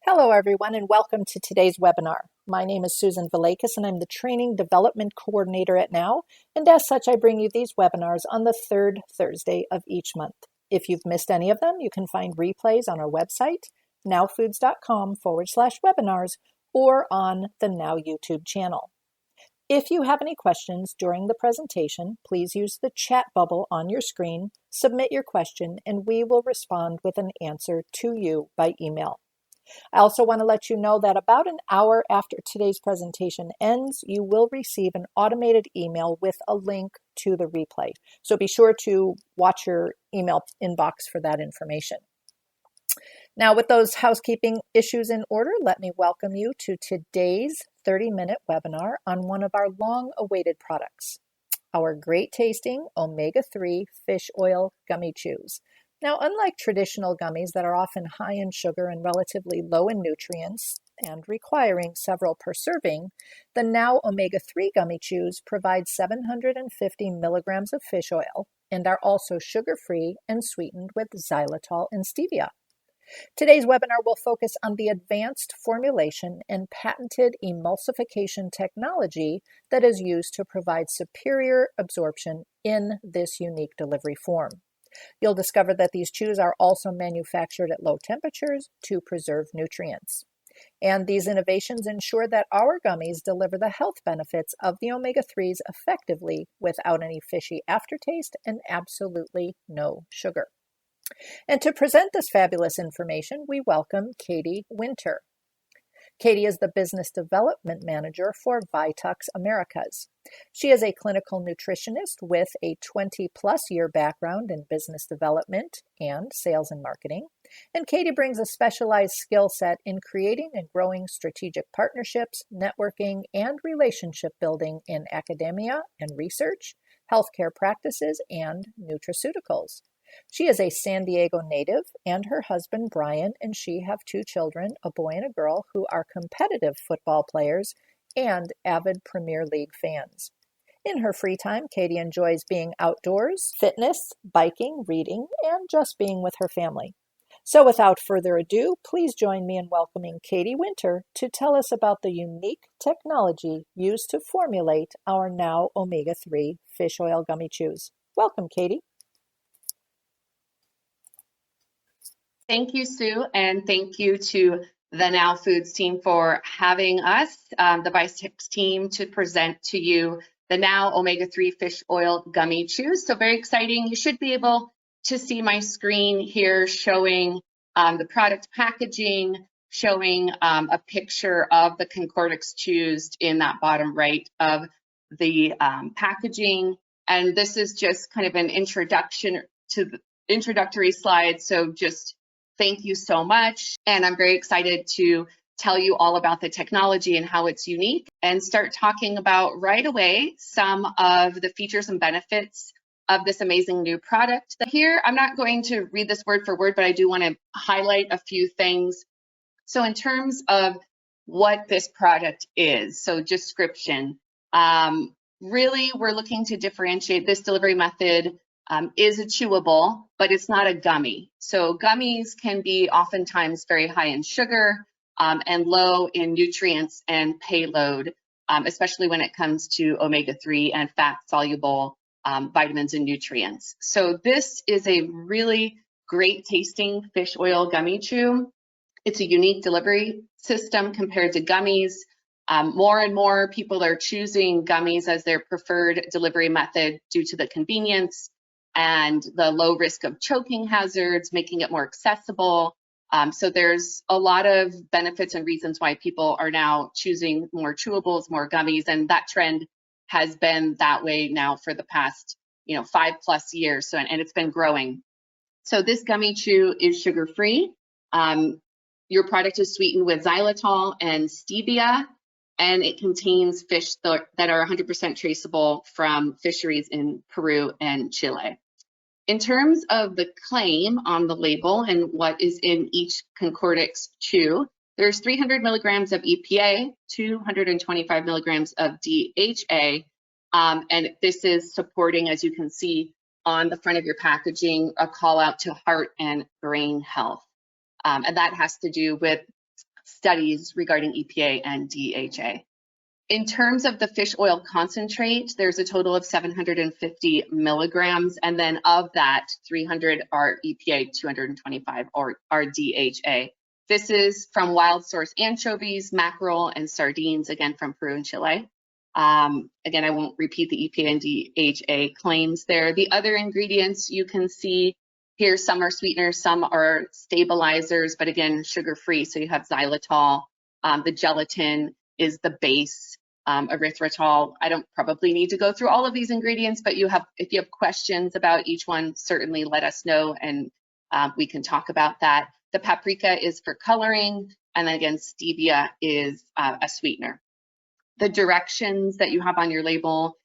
Hello, everyone, and welcome to today's webinar. My name is Susan Valakis, and I'm the Training Development Coordinator at Now, and as such, I bring you these webinars on the third Thursday of each month. If you've missed any of them, you can find replays on our website, nowfoods.com/webinars, or on the Now YouTube channel. If you have any questions during the presentation, please use the chat bubble on your screen, submit your question, and we will respond with an answer to you by email. I also want to let you know that about an hour after today's presentation ends, you will receive an automated email with a link to the replay. So be sure to watch your email inbox for that information. Now, with those housekeeping issues in order, let me welcome you to today's 30-minute webinar on one of our long-awaited products, our great tasting Omega-3 Fish Oil Gummy Chews. Now, unlike traditional gummies that are often high in sugar and relatively low in nutrients and requiring several per serving, the Now Omega-3 Gummy Chews provide 750 milligrams of fish oil and are also sugar-free and sweetened with xylitol and stevia. Today's webinar will focus on the advanced formulation and patented emulsification technology that is used to provide superior absorption in this unique delivery form. You'll discover that these chews are also manufactured at low temperatures to preserve nutrients. And these innovations ensure that our gummies deliver the health benefits of the omega-3s effectively without any fishy aftertaste and absolutely no sugar. And to present this fabulous information, we welcome Katie Winter. Katie is the Business Development Manager for VITUX Americas. She is a clinical nutritionist with a 20-plus year background in business development and sales and marketing. And Katie brings a specialized skill set in creating and growing strategic partnerships, networking, and relationship building in academia and research, healthcare practices, and nutraceuticals. She is a San Diego native, and her husband, Brian, and she have two children, a boy and a girl, who are competitive football players and avid Premier League fans. In her free time, Katie enjoys being outdoors, fitness, biking, reading, and just being with her family. So without further ado, please join me in welcoming Katie Winter to tell us about the unique technology used to formulate our Now Omega-3 Fish Oil Gummy Chews. Welcome, Katie. Thank you, Sue, and thank you to the Now Foods team for having us, the VITUX team, to present to you the Now Omega-3 Fish Oil Gummy Chews. So very exciting. You should be able to see my screen here showing the product packaging, showing a picture of the ConCordix chews in that bottom right of the packaging. And this is just kind of an introduction to the introductory slide. So just thank you so much. And I'm very excited to tell you all about the technology and how it's unique and start talking about right away some of the features and benefits of this amazing new product. Here, I'm not going to read this word for word, but I do want to highlight a few things. So in terms of what this product is, so description, really we're looking to differentiate this delivery method is a chewable, but it's not a gummy. So gummies can be oftentimes very high in sugar and low in nutrients and payload, especially when it comes to omega-3 and fat-soluble vitamins and nutrients. So this is a really great tasting fish oil gummy chew. It's a unique delivery system compared to gummies. More and more people are choosing gummies as their preferred delivery method due to the convenience and the low risk of choking hazards, making it more accessible. So there's a lot of benefits and reasons why people are now choosing more chewables, more gummies, and that trend has been that way now for the past 5+ years. So and it's been growing. So this gummy chew is sugar-free. Your product is sweetened with xylitol and stevia, and it contains fish that are 100% traceable from fisheries in Peru and Chile. In terms of the claim on the label and what is in each ConCordix chew, there's 300 milligrams of EPA, 225 milligrams of DHA, and this is supporting, as you can see on the front of your packaging, a call out to heart and brain health. And that has to do with studies regarding EPA and DHA. In terms of the fish oil concentrate, there's a total of 750 milligrams, and then of that, 300 are EPA, 225 are DHA. This is from wild source anchovies, mackerel, and sardines, again from Peru and Chile. Again, I won't repeat the EPA and DHA claims there. The other ingredients you can see here, some are sweeteners, some are stabilizers, but again, sugar-free. So you have xylitol, the gelatin is the base, erythritol. I don't probably need to go through all of these ingredients, but if you have questions about each one, certainly let us know and we can talk about that. The paprika is for coloring, and then again, stevia is a sweetener. The directions that you have on your label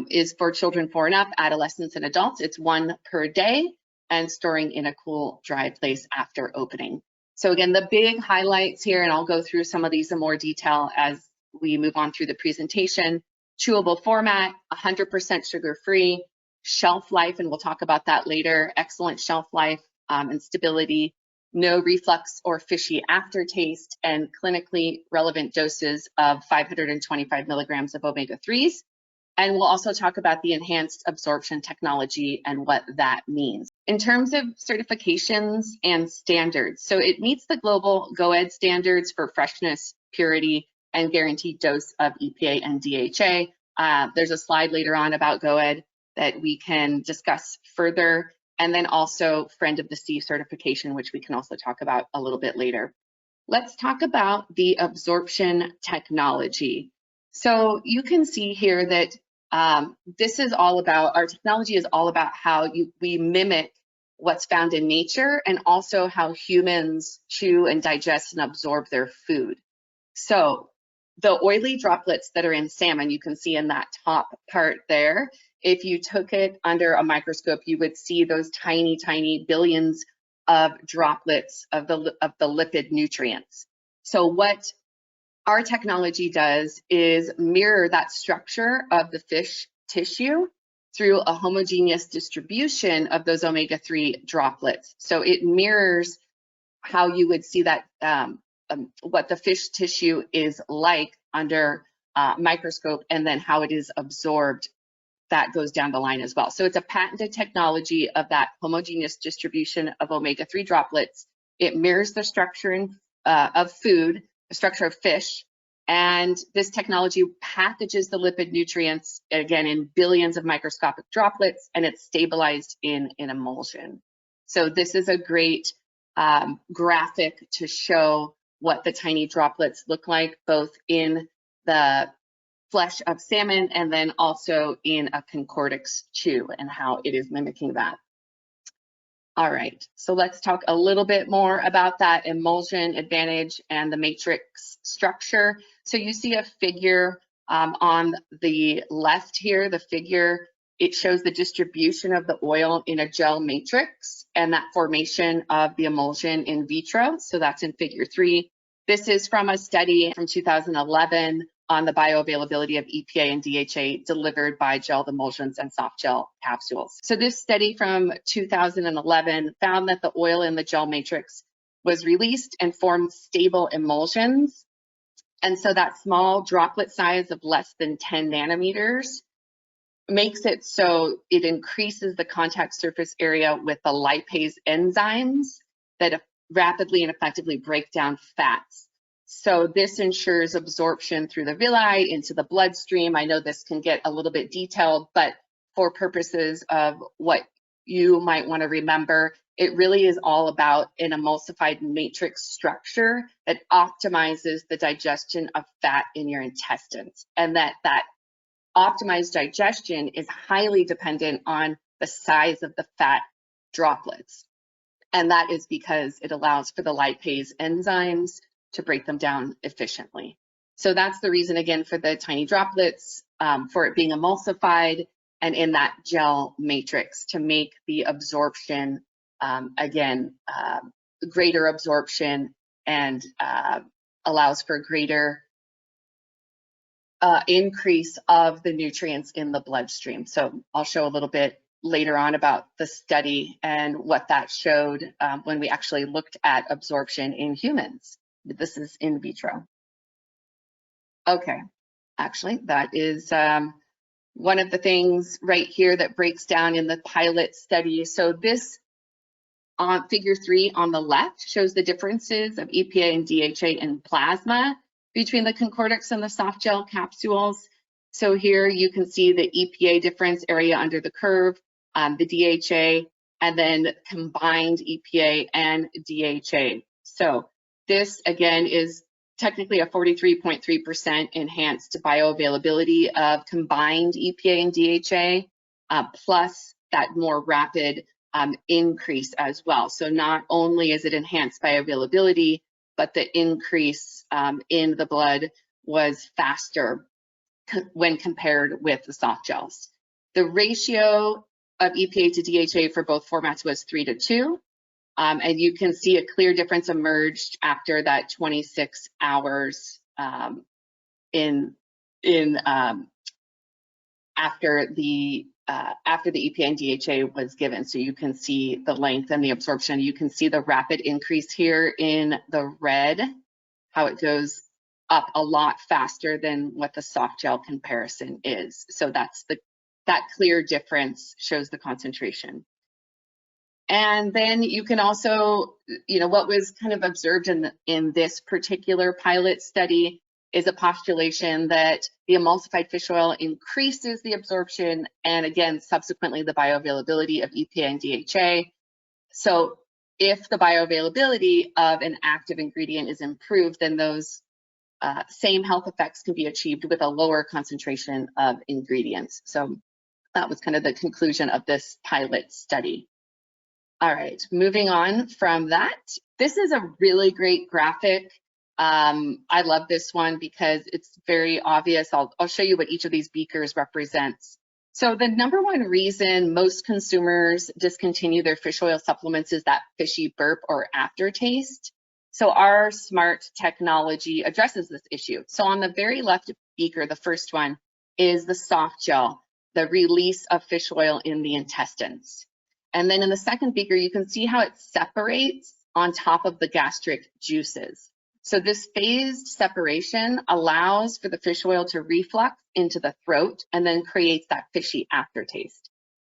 is for children 4 and up, adolescents and adults. It's 1 per day and storing in a cool, dry place after opening. So again, the big highlights here, and I'll go through some of these in more detail as we move on through the presentation. Chewable format, 100% sugar-free, shelf life, and we'll talk about that later, excellent shelf life and stability, no reflux or fishy aftertaste, and clinically relevant doses of 525 milligrams of omega-3s. And we'll also talk about the enhanced absorption technology and what that means. In terms of certifications and standards, so it meets the global GOED standards for freshness, purity, and guaranteed dose of EPA and DHA. There's a slide later on about GOED that we can discuss further, and then also Friend of the Sea certification, which we can also talk about a little bit later. Let's talk about the absorption technology. So you can see here that this is all about, our technology is all about how we mimic what's found in nature and also how humans chew and digest and absorb their food. So the oily droplets that are in salmon, you can see in that top part there, if you took it under a microscope, you would see those tiny, tiny billions of droplets of the lipid nutrients. So what our technology does is mirror that structure of the fish tissue through a homogeneous distribution of those omega-3 droplets. So it mirrors how you would see that, what the fish tissue is like under microscope, and then how it is absorbed. That goes down the line as well. So it's a patented technology of that homogeneous distribution of omega-3 droplets. It mirrors the structure of food, the structure of fish, and this technology packages the lipid nutrients, again, in billions of microscopic droplets, and it's stabilized in an emulsion. So this is a great graphic to show what the tiny droplets look like, both in the flesh of salmon and then also in a ConCordix chew and how it is mimicking that. All right, so let's talk a little bit more about that emulsion advantage and the matrix structure. So you see a figure on the left here, the figure, it shows the distribution of the oil in a gel matrix and that formation of the emulsion in vitro. So that's in figure 3. This is from a study from 2011 on the bioavailability of EPA and DHA delivered by gel emulsions and soft gel capsules. So this study from 2011 found that the oil in the gel matrix was released and formed stable emulsions. And so that small droplet size of less than 10 nanometers makes it so it increases the contact surface area with the lipase enzymes that rapidly and effectively break down fats. So this ensures absorption through the villi into the bloodstream. I know this can get a little bit detailed, but for purposes of what you might want to remember, it really is all about an emulsified matrix structure that optimizes the digestion of fat in your intestines. And that optimized digestion is highly dependent on the size of the fat droplets. And that is because it allows for the lipase enzymes to break them down efficiently. So that's the reason, again, for the tiny droplets, for it being emulsified and in that gel matrix to make the absorption, greater absorption and allows for greater increase of the nutrients in the bloodstream. So I'll show a little bit later on about the study and what that showed when we actually looked at absorption in humans. This is in vitro. Okay, actually, that is one of the things right here that breaks down in the pilot study. So this on figure 3 on the left shows the differences of EPA and DHA in plasma between the ConCordix and the soft gel capsules. So here you can see the EPA difference area under the curve, the DHA, and then combined EPA and DHA. So this again is technically a 43.3% enhanced bioavailability of combined EPA and DHA, plus that more rapid increase as well. So not only is it enhanced bioavailability, but the increase in the blood was faster when compared with the soft gels. The ratio of EPA to DHA for both formats was 3:2. And you can see a clear difference emerged after that 26 hours after the EPA and DHA was given. So you can see the length and the absorption. You can see the rapid increase here in the red, how it goes up a lot faster than what the soft gel comparison is. So that's that clear difference shows the concentration. And then you can also, what was kind of observed in this particular pilot study is a postulation that the emulsified fish oil increases the absorption and again, subsequently the bioavailability of EPA and DHA. So if the bioavailability of an active ingredient is improved, then those same health effects can be achieved with a lower concentration of ingredients. So that was kind of the conclusion of this pilot study. All right, moving on from that. This is a really great graphic. I love this one because it's very obvious. I'll show you what each of these beakers represents. So the number one reason most consumers discontinue their fish oil supplements is that fishy burp or aftertaste. So our smart technology addresses this issue. So on the very left beaker, the first one is the soft gel, the release of fish oil in the intestines. And then in the second beaker, you can see how it separates on top of the gastric juices. So this phased separation allows for the fish oil to reflux into the throat and then creates that fishy aftertaste.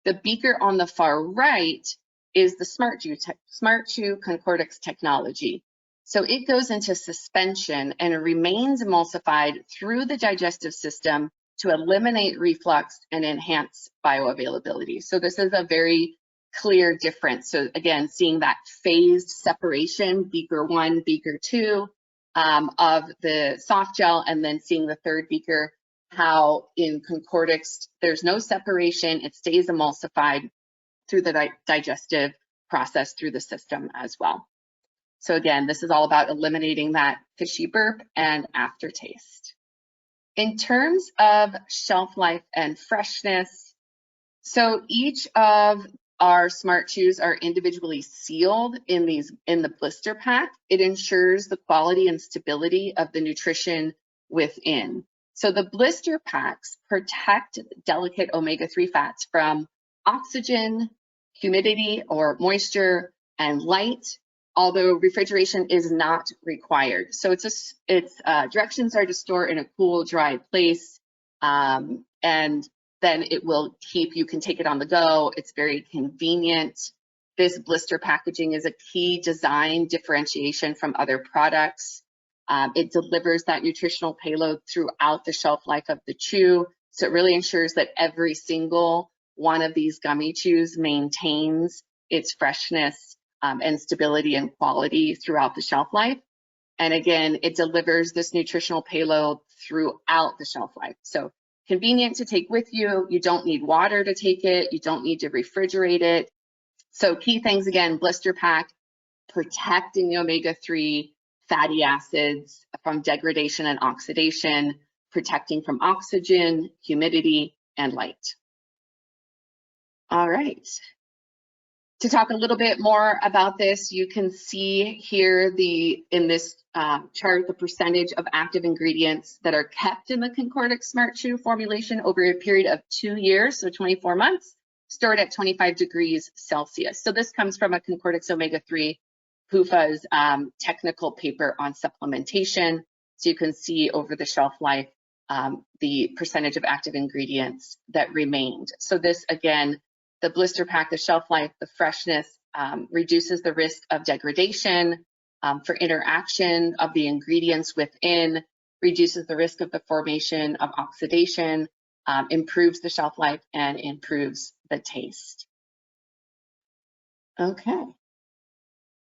The beaker on the far right is the Smart Chew ConCordix technology. So it goes into suspension and remains emulsified through the digestive system to eliminate reflux and enhance bioavailability. So this is a very clear difference. So again, seeing that phased separation, beaker 1, beaker 2 of the soft gel, and then seeing the third beaker, how in ConCordix, there's no separation, it stays emulsified through the digestive process through the system as well. So again, this is all about eliminating that fishy burp and aftertaste. In terms of shelf life and freshness, so each of our Smart Chews are individually sealed in the blister pack. It ensures the quality and stability of the nutrition within. So the blister packs protect delicate omega-3 fats from oxygen, humidity or moisture, and light, although refrigeration is not required. So its directions are to store in a cool, dry place, and then it will keep, you can take it on the go. It's very convenient. This blister packaging is a key design differentiation from other products. It delivers that nutritional payload throughout the shelf life of the chew. So it really ensures that every single one of these gummy chews maintains its freshness and stability and quality throughout the shelf life. And again, it delivers this nutritional payload throughout the shelf life. So convenient to take with you. You don't need water to take it. You don't need to refrigerate it. So key things again, blister pack, protecting the omega-3 fatty acids from degradation and oxidation, protecting from oxygen, humidity, and light. All right. To talk a little bit more about this, you can see here in this chart the percentage of active ingredients that are kept in the ConCordix Smart Chew formulation over a period of 2 years, so 24 months, stored at 25 degrees Celsius. So this comes from a ConCordix Omega-3 PUFA's technical paper on supplementation. So you can see over the shelf life the percentage of active ingredients that remained. So this, again, the blister pack, the shelf life, the freshness, reduces the risk of degradation for interaction of the ingredients within, reduces the risk of the formation of oxidation, improves the shelf life, and improves the taste. Okay.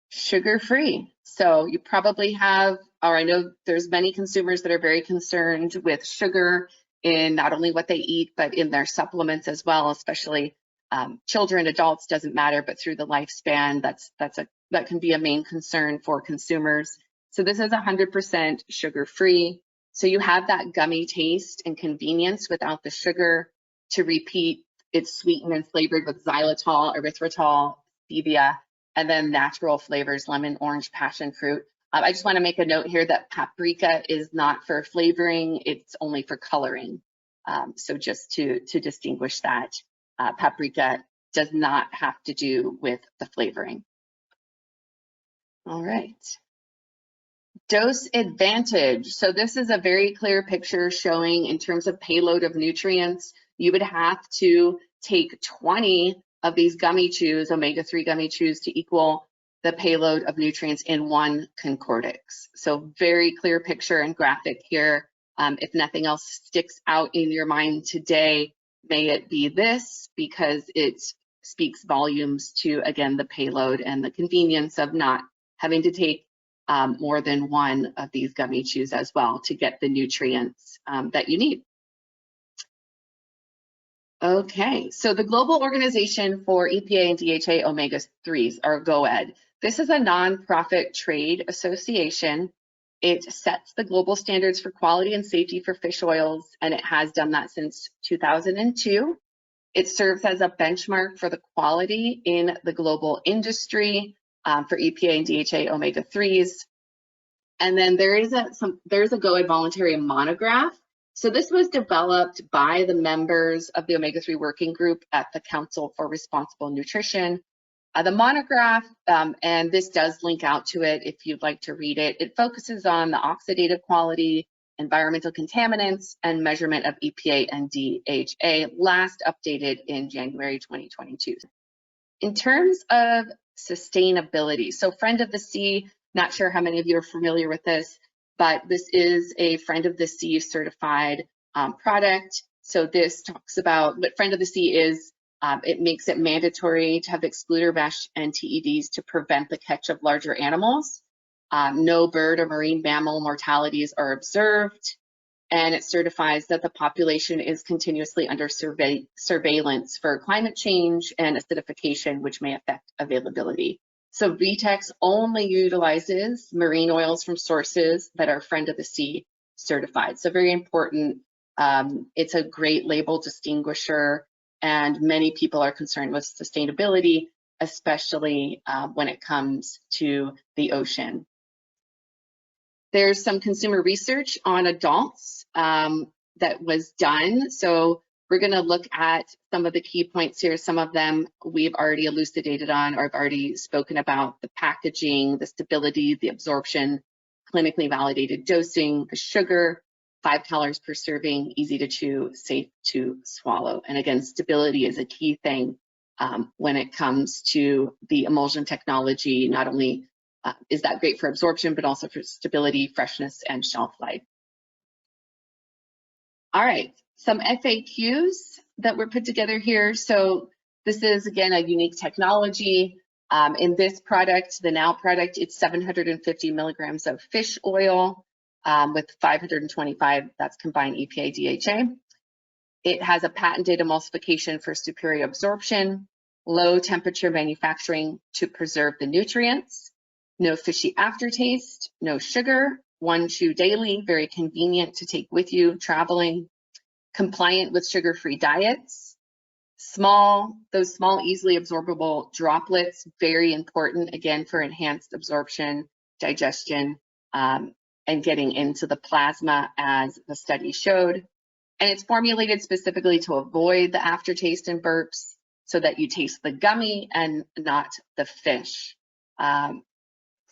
Sugar-free. So you probably have, or I know there's many consumers that are very concerned with sugar in not only what they eat, but in their supplements as well, especially children, adults, doesn't matter, but through the lifespan, that can be a main concern for consumers. So this is 100% sugar-free. So you have that gummy taste and convenience without the sugar. To repeat, it's sweetened and flavored with xylitol, erythritol, stevia, and then natural flavors, lemon, orange, passion fruit. I just want to make a note here that paprika is not for flavoring, it's only for coloring. So just to distinguish that, paprika does not have to do with the flavoring. All right. Dose advantage. So this is a very clear picture showing in terms of payload of nutrients, you would have to take 20 of these gummy chews, omega-3 gummy chews, to equal the payload of nutrients in one ConCordix. So very clear picture and graphic here. If nothing else sticks out in your mind today, may it be this, because it speaks volumes to, again, the payload and the convenience of not having to take more than one of these gummy chews as well to get the nutrients that you need. Okay, so the Global Organization for EPA and DHA Omega-3s, or GOED. This is a nonprofit trade association. It sets the global standards for quality and safety for fish oils, and it has done that since 2002. It serves as a benchmark for the quality in the global industry for EPA and DHA omega-3s. And then there's a GOED voluntary monograph. So this was developed by the members of the omega-3 working group at the Council for Responsible Nutrition. The monograph, and this does link out to it if you'd like to read it, it focuses on the oxidative quality, environmental contaminants, and measurement of EPA and DHA, last updated in January 2022. In terms of sustainability, so Friend of the Sea, not sure how many of you are familiar with this, but this is a Friend of the Sea certified product. So this talks about what Friend of the Sea is. It makes it mandatory to have excluder mesh and TEDs to prevent the catch of larger animals. No bird or marine mammal mortalities are observed, and it certifies that the population is continuously under surveillance for climate change and acidification, which may affect availability. So VITUX only utilizes marine oils from sources that are Friend of the Sea certified. So very important. It's a great label distinguisher, and many people are concerned with sustainability, especially when it comes to the ocean. There's some consumer research on adults that was done. So we're going to look at some of the key points here. Some of them we've already elucidated on, or I've already spoken about: the packaging, the stability, the absorption, clinically validated dosing, the sugar, 5 calories per serving, easy to chew, safe to swallow. And again, stability is a key thing when it comes to the emulsion technology. Not only is that great for absorption, but also for stability, freshness, and shelf life. All right, some FAQs that were put together here. So this is, again, a unique technology. In this product, the Now product, it's 750 milligrams of fish oil with 525, that's combined EPA, DHA. It has a patented emulsification for superior absorption, low temperature manufacturing to preserve the nutrients, no fishy aftertaste, no sugar, 1 chew daily, very convenient to take with you traveling, compliant with sugar-free diets, those small, easily absorbable droplets, very important, again, for enhanced absorption, digestion, and getting into the plasma, as the study showed. And it's formulated specifically to avoid the aftertaste and burps, so that you taste the gummy and not the fish.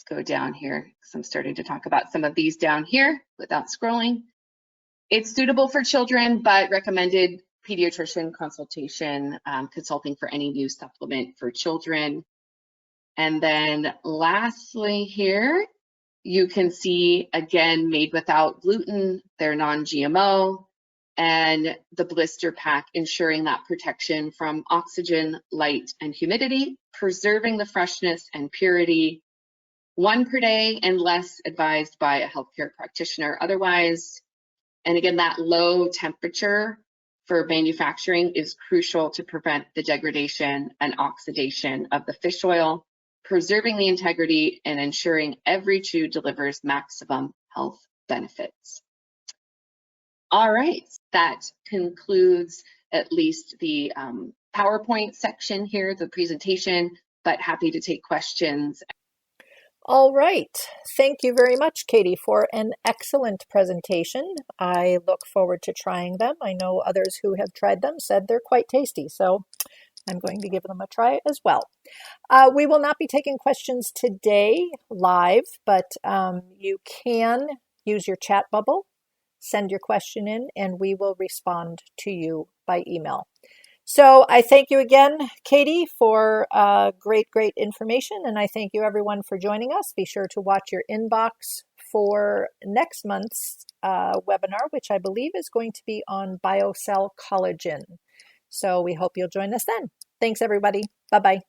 Let's go down here because I'm starting to talk about some of these down here without scrolling. It's suitable for children, but recommended pediatrician consultation, consulting for any new supplement for children. And then lastly here, you can see, again, made without gluten, they're non-GMO, and the blister pack ensuring that protection from oxygen, light, and humidity, preserving the freshness and purity. 1 per day and less advised by a healthcare practitioner otherwise. And again, that low temperature for manufacturing is crucial to prevent the degradation and oxidation of the fish oil, preserving the integrity and ensuring every chew delivers maximum health benefits. All right, that concludes at least the PowerPoint section here, the presentation, but happy to take questions. All right. Thank you very much, Katie, for an excellent presentation. I look forward to trying them. I know others who have tried them said they're quite tasty, so I'm going to give them a try as well. We will not be taking questions today live, but you can use your chat bubble, send your question in, and we will respond to you by email. So I thank you again, Katie, for great information, and I thank you everyone for joining us. Be sure to watch your inbox for next month's webinar, which I believe is going to be on BioCell collagen. So we hope you'll join us then. Thanks, everybody. Bye-bye.